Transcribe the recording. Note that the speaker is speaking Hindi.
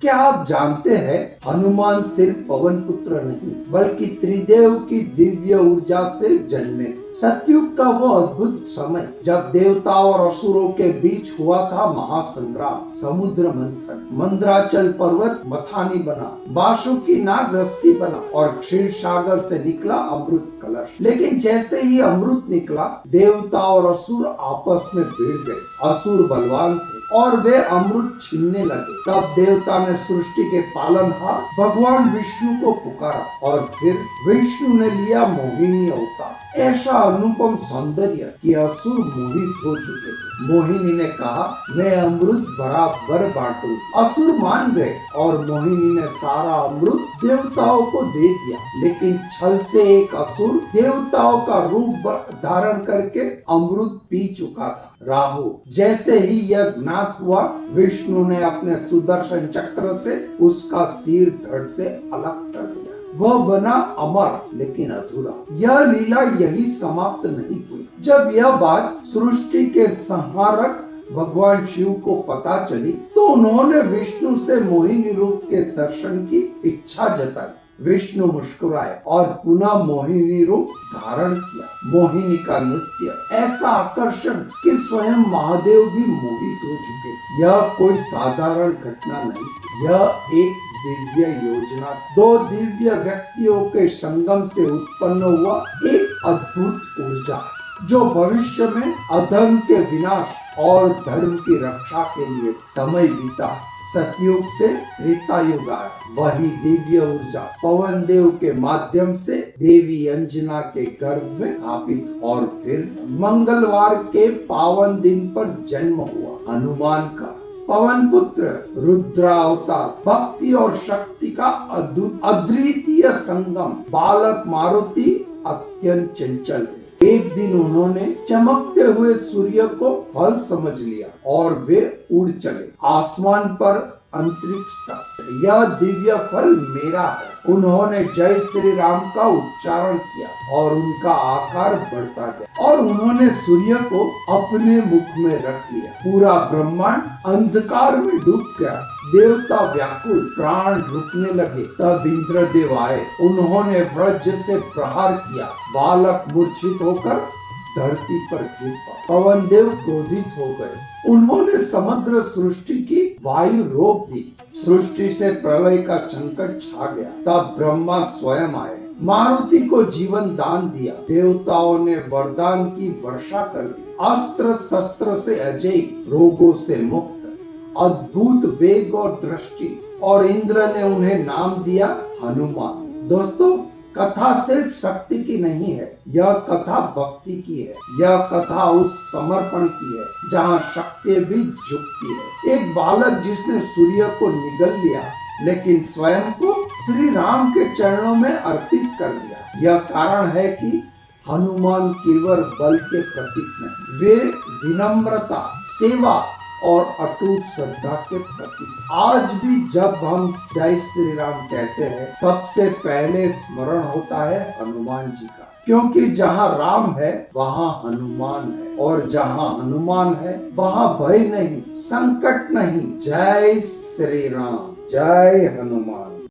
क्या आप जानते हैं हनुमान सिर्फ पवन पुत्र नहीं बल्कि त्रिदेव की दिव्य ऊर्जा से जन्मे थे। सतयुग का वो अद्भुत समय जब देवताओं और असुरों के बीच हुआ था महासंग्राम। समुद्र मंथन, मंदराचल पर्वत मथानी बना, बासुकी नाग रस्सी बना और क्षीर सागर से निकला अमृत कलश। लेकिन जैसे ही अमृत निकला, देवता और असुर आपस में भिड़ गए। असुर बलवान थे और वे अमृत छीनने लगे। तब देवता ने सृष्टि के पालनहार भगवान विष्णु को पुकारा और फिर विष्णु ने लिया मोहिनी अवतार। ऐसा अनुपम सौंदर्य कि असुर मोहित हो चुके थे। मोहिनी ने कहा, मैं अमृत बराबर बांटूं। असुर मान गए और मोहिनी ने सारा अमृत देवताओं को दे दिया। लेकिन छल से एक असुर देवताओं का रूप धारण करके अमृत पी चुका था। राहु। जैसे ही यह ज्ञात हुआ, विष्णु ने अपने सुदर्शन चक्र से उसका सिर धड़ से अलग कर दिया। वह बना अमर लेकिन अधूरा। यह लीला यही समाप्त नहीं हुई। जब यह बात सृष्टि के संहारक भगवान शिव को पता चली तो उन्होंने विष्णु से मोहिनी रूप के दर्शन की इच्छा जताई। विष्णु मुस्कुराए और पुनः मोहिनी रूप धारण किया। मोहिनी का नृत्य ऐसा आकर्षण कि स्वयं महादेव भी मोहित हो चुके। यह कोई साधारण घटना नहीं, यह एक दिव्य योजना, दो दिव्य व्यक्तियों के संगम से उत्पन्न हुआ एक अद्भुत ऊर्जा, जो भविष्य में अधर्म के विनाश और धर्म की रक्षा के लिए समय बीता। सतयुग से त्रेता युग आया। वही दिव्य ऊर्जा पवन देव के माध्यम से देवी अंजना के गर्भ में स्थापित और फिर मंगलवार के पावन दिन पर जन्म हुआ हनुमान का। पवन पुत्र रुद्रावतार, भक्ति और शक्ति का अद्वितीय संगम। बालक मारुति अत्यंत चंचल थे। एक दिन उन्होंने चमकते हुए सूर्य को फल समझ लिया और वे उड़ चले। आसमान पर अंतरिक्ष था। यह दिव्य फल मेरा है। उन्होंने जय श्री राम का उच्चारण किया और उनका आकार बढ़ता गया और उन्होंने सूर्य को अपने मुख में रख लिया। पूरा ब्रह्मांड अंधकार में डूब गया। देवता व्याकुल, प्राण रुकने लगे। तब इंद्रदेव आए। उन्होंने वज्र से प्रहार किया। बालक मूर्छित होकर धरती पर गिर पड़ा। पवन देव क्रोधित हो गए। उन्होंने समग्र सृष्टि की वायु रोक दी। सृष्टि से प्रलय का संकट छा गया। तब ब्रह्मा स्वयं आए, मारुति को जीवन दान दिया। देवताओं ने वरदान की वर्षा कर दी। अस्त्र शस्त्र से अजय, रोगों से मुक्त, अद्भुत वेग और दृष्टि, और इंद्र ने उन्हें नाम दिया हनुमान। दोस्तों, कथा सिर्फ शक्ति की नहीं है, यह कथा भक्ति की है। यह कथा उस समर्पण की है जहाँ शक्ति भी झुकती है। एक बालक जिसने सूर्य को निगल लिया लेकिन स्वयं को श्री राम के चरणों में अर्पित कर दिया। यह कारण है कि हनुमान केवल बल के प्रतीक नहीं, वे विनम्रता, सेवा और अटूट श्रद्धा के प्रतीक। आज भी जब हम जय श्री राम कहते हैं, सबसे पहले स्मरण होता है हनुमान जी का, क्योंकि जहाँ राम है वहाँ हनुमान है, और जहाँ हनुमान है वहाँ भय नहीं, संकट नहीं। जय श्री राम, जय हनुमान।